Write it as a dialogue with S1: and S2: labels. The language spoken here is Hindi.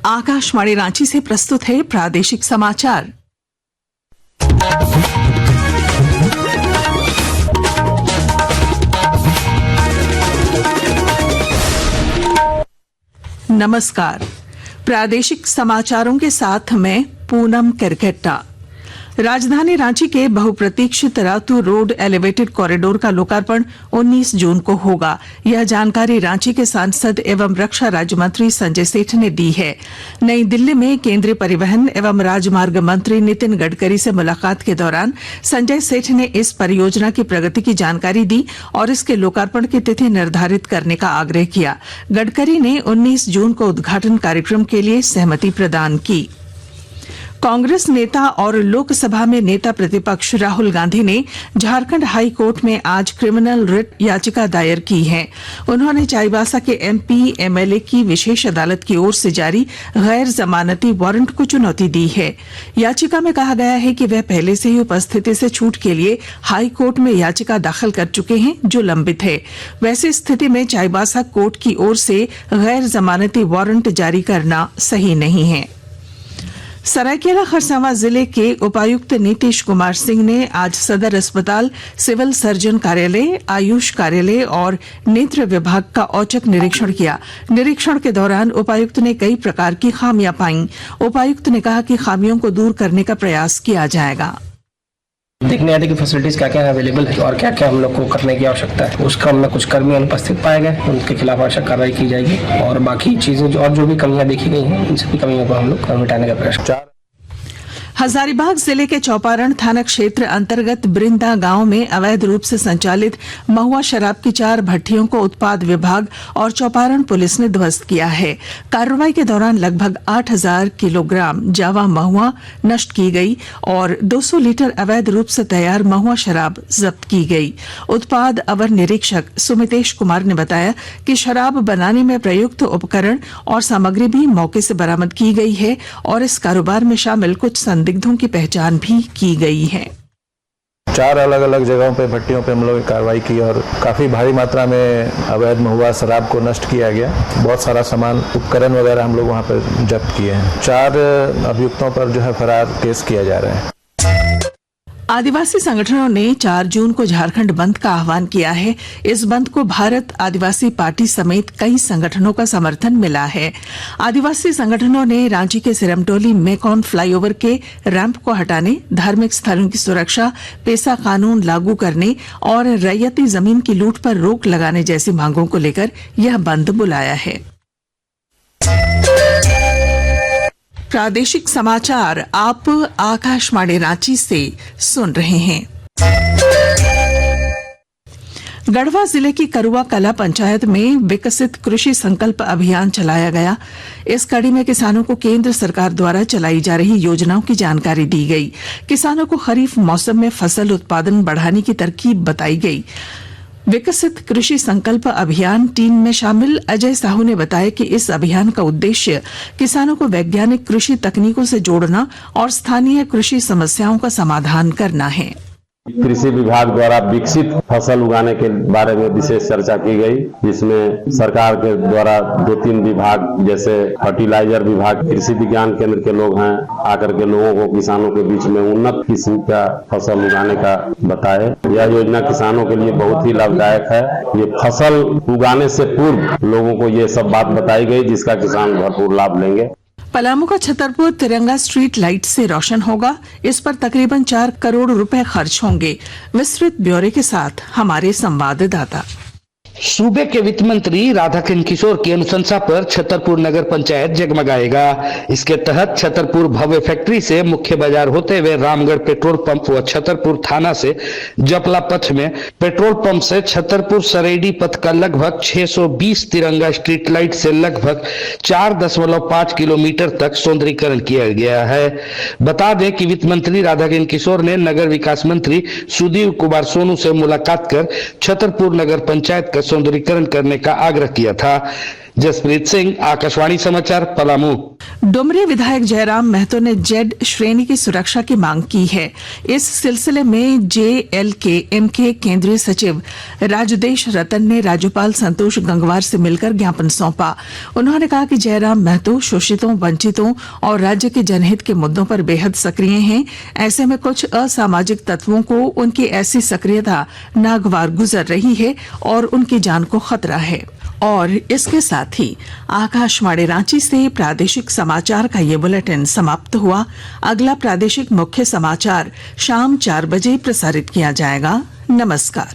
S1: आकाशवाणी रांची से प्रस्तुत है प्रादेशिक समाचार। नमस्कार, प्रादेशिक समाचारों के साथ मैं पूनम किरकेट्टा। राजधानी रांची के बहुप्रतीक्षित रातू रोड एलिवेटेड कॉरिडोर का लोकार्पण 19 जून को होगा। यह जानकारी रांची के सांसद एवं रक्षा राज्य मंत्री संजय सेठ ने दी है। नई दिल्ली में केंद्रीय परिवहन एवं राजमार्ग मंत्री नितिन गडकरी से मुलाकात के दौरान संजय सेठ ने इस परियोजना की प्रगति की जानकारी दी और इसके लोकार्पण की तिथि निर्धारित करने का आग्रह किया। गडकरी ने 19 जून को उद्घाटन कार्यक्रम के लिए सहमति प्रदान की। कांग्रेस नेता और लोकसभा में नेता प्रतिपक्ष राहुल गांधी ने झारखंड हाई कोर्ट में आज क्रिमिनल रिट याचिका दायर की है। उन्होंने चाईबासा के एमपी एमएलए की विशेष अदालत की ओर से जारी गैर जमानती वारंट को चुनौती दी है। याचिका में कहा गया है कि वह पहले से ही उपस्थिति से छूट के लिए हाई कोर्ट में याचिका दाखिल कर चुके हैं जो लंबित है। वैसी स्थिति में चाईबासा कोर्ट की ओर से गैर जमानती वारंट जारी करना सही नहीं है। सरायकेला खरसावां जिले के उपायुक्त नीतीश कुमार सिंह ने आज सदर अस्पताल, सिविल सर्जन कार्यालय, आयुष कार्यालय और नेत्र विभाग का औचक निरीक्षण किया। निरीक्षण के दौरान उपायुक्त ने कई प्रकार की खामियां पाईं। उपायुक्त ने कहा कि खामियों को दूर करने का प्रयास किया जाएगा।
S2: देखने आते कि फैसिलिटीज क्या क्या अवेलेबल है और क्या क्या हम लोग को करने की आवश्यकता है। उस क्रम में कुछ कर्मी अनुपस्थित पाए गए, उनके खिलाफ आवश्यक कार्रवाई की जाएगी और बाकी चीजें और जो भी कमियां देखी गई हैं, इन सभी कमियों को हम लोग मिटाने का प्रयास।
S1: हजारीबाग जिले के चौपारण थाना क्षेत्र अंतर्गत बृंदा गांव में अवैध रूप से संचालित महुआ शराब की 4 भट्टियों को उत्पाद विभाग और चौपारण पुलिस ने ध्वस्त किया है। कार्रवाई के दौरान लगभग 8000 किलोग्राम जावा महुआ नष्ट की गई और 200 लीटर अवैध रूप से तैयार महुआ शराब जब्त की गई। उत्पाद अवर निरीक्षक सुमितेश कुमार ने बताया कि शराब बनाने में प्रयुक्त उपकरण और सामग्री भी मौके से बरामद की गई है और इस कारोबार में शामिल कुछ संदिग्धों की पहचान भी की गई है।
S3: 4 अलग अलग जगहों पे भट्टियों पे हम लोग कार्रवाई की और काफी भारी मात्रा में अवैध महुआ शराब को नष्ट किया गया। बहुत सारा सामान, उपकरण वगैरह हम लोग वहां पर जब्त किए हैं। 4 अभियुक्तों पर जो है फरार केस किया जा रहा है।
S1: आदिवासी संगठनों ने 4 जून को झारखंड बंद का आह्वान किया है। इस बंद को भारत आदिवासी पार्टी समेत कई संगठनों का समर्थन मिला है। आदिवासी संगठनों ने रांची के सिरमटोली मेकॉन फ्लाईओवर के रैंप को हटाने, धार्मिक स्थलों की सुरक्षा, पेसा कानून लागू करने और रैयती जमीन की लूट पर रोक लगाने जैसी मांगों को लेकर यह बंद बुलाया है। प्रादेशिक समाचार आप आकाशवाणी रांची से सुन रहे हैं। गढ़वा जिले की करुआ कला पंचायत में विकसित कृषि संकल्प अभियान चलाया गया। इस कड़ी में किसानों को केंद्र सरकार द्वारा चलाई जा रही योजनाओं की जानकारी दी गई। किसानों को खरीफ मौसम में फसल उत्पादन बढ़ाने की तरकीब बताई गई। विकसित कृषि संकल्प अभियान टीम में शामिल अजय साहू ने बताया कि इस अभियान का उद्देश्य किसानों को वैज्ञानिक कृषि तकनीकों से जोड़ना और स्थानीय कृषि समस्याओं का समाधान करना है।
S4: कृषि विभाग द्वारा विकसित फसल उगाने के बारे में विशेष चर्चा की गई, जिसमें सरकार के द्वारा 2-3 विभाग जैसे फर्टिलाइजर विभाग, कृषि विज्ञान केंद्र के लोग हैं, आकर के लोगों को किसानों के बीच में उन्नत किस्म का फसल उगाने का बताए। यह योजना किसानों के लिए बहुत ही लाभदायक है। ये फसल उगाने से पूर्व लोगों को ये सब बात बताई गई, जिसका किसान भरपूर लाभ लेंगे।
S1: पलामू का छतरपुर तिरंगा स्ट्रीट लाइट से रोशन होगा। इस पर तकरीबन 4 करोड़ रुपए खर्च होंगे। विस्तृत ब्यौरे के साथ हमारे संवाददाता।
S5: सूबे के वित्त मंत्री राधाकिशन किशोर की अनुशंसा पर छतरपुर नगर पंचायत जगमगाएगा। इसके तहत छतरपुर भव्य फैक्ट्री से मुख्य बाजार होते हुए रामगढ़ पेट्रोल पंप व छतरपुर थाना से जपला पथ में पेट्रोल पंप से छतरपुर सरेडी पथ का लगभग 620 तिरंगा स्ट्रीट लाइट से लगभग 4.5 किलोमीटर तक सौंदर्यीकरण किया गया है। बता दें कि वित्त मंत्री राधाकिशन किशोर ने नगर विकास मंत्री सुधीर कुमार सोनू से मुलाकात कर छतरपुर नगर पंचायत का सौंदर्यीकरण करने का आग्रह किया था। जसप्रीत सिंह, आकाशवाणी समाचार, पलामू।
S1: डुमरी विधायक जयराम महतो ने जेड श्रेणी की सुरक्षा की मांग की है। इस सिलसिले में JLKM के केंद्रीय सचिव राजदेश रतन ने राज्यपाल संतोष गंगवार से मिलकर ज्ञापन सौंपा। उन्होंने कहा कि जयराम महतो शोषितों, वंचितों और राज्य के जनहित के मुद्दों पर बेहद सक्रिय हैं। ऐसे में कुछ असामाजिक तत्वों को उनकी ऐसी सक्रियता नागवार गुजर रही है और उनकी जान को खतरा है। और इसके साथ ही आकाशवाणी रांची से प्रादेशिक समाचार का ये बुलेटिन समाप्त हुआ। अगला प्रादेशिक मुख्य समाचार शाम 4 बजे प्रसारित किया जाएगा। नमस्कार।